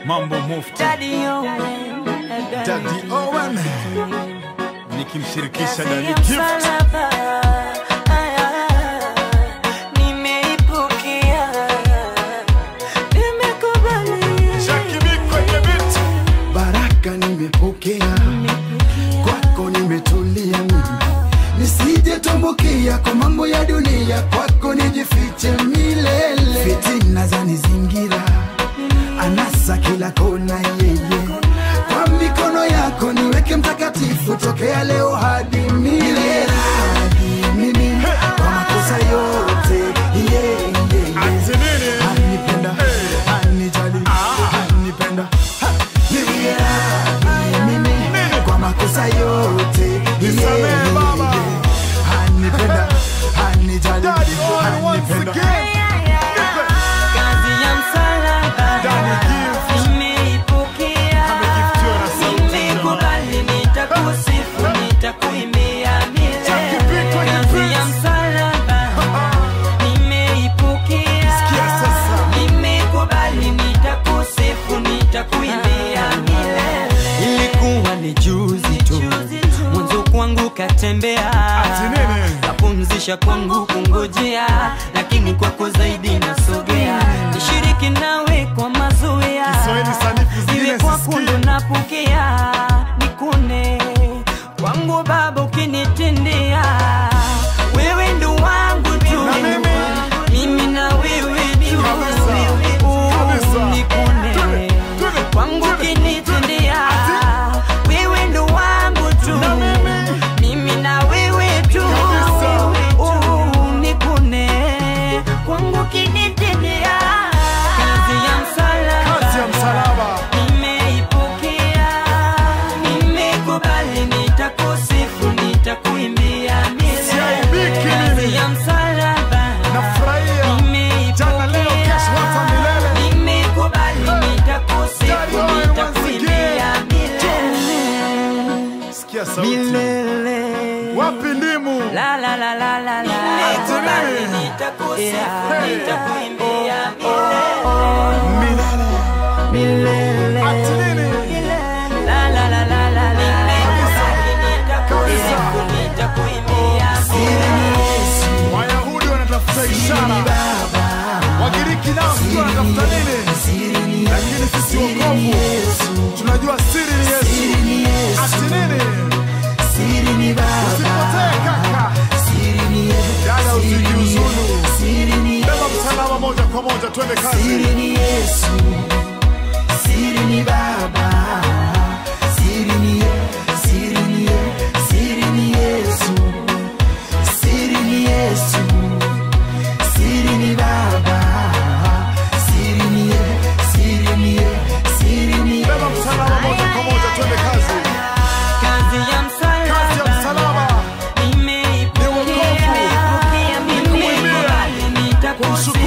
Mambo Mufti Daddy Owen nikimshirikisha Daddy Gift. Baraka nimepokea, kwako nimetulia mimi, nisije tumbukia kwa mambo ya dunia, kwako nijifiche milele. Fitina zanizingira, anasa kila kona yeye, kwa mikono yako niweke mtakatifu, tokea leo hadi milele. Mimi kwa makosa yote anipenda, anijali, anipenda. Mimi kwa makosa yote anipenda, anijali, anipenda. Kazi ya msalaba nimeipokea, nimekubali, nitakusifu, nitakuimbia milele. Kazi ya msalaba nimeipokea, nimekubali, nitakusifu, nitakuimbia milele. Ilikuwa ni juzi tu mwanzo kwangu katembea, kapumzisha kwangu kungojea, lakini kwako zaidi nasogea, nishiriki nawe kwa mazoea, iwe kwako ndo napokea, nikune kwangu Baba ukinitendea, wewe ndo wangu tu, mimi na wewe tu, nikune kwangu ukinitendea, wewe ndo wangu tu, mimi na wewe tu, nikune kwangu ukinitendea. Kazi ya msalaba nimeipokea, nimekubali, nitakusifu, nitakuimbia milele. Kazi ya msalaba nimeipokea, nimekubali, nitakusifu, nitakuimbia milele. Sikia sauti. Wapi ndimu? La la la la la la. Nimekubali, nitakusifu, nitakuimbia milele. Milele. La la la la la la. Nimekubali, nitakusifu, nitakuimbia milele. Wayahudi wanatafuta ishara, Wagiriki nao wanatafuta nini? Lakini sisi wokovu tunajua siri ni Yesu. Ati nini? Usipotee kaka, dada usijiuzulu, beba msalaba moja kwa moja, twende kazi. Siri ni Yesu, siri ni Baba, siri ni Yesu, siri ni Yesu, siri ni Yesu, siri ni Yesu, siri ni Baba, siri ni Yesu, siri ni Yesu, siri ni Yesu. Beba msalaba moja kwa moja, twende kazi. Kazi ya msalaba nimeipokea, nimekubali, nitakusifu,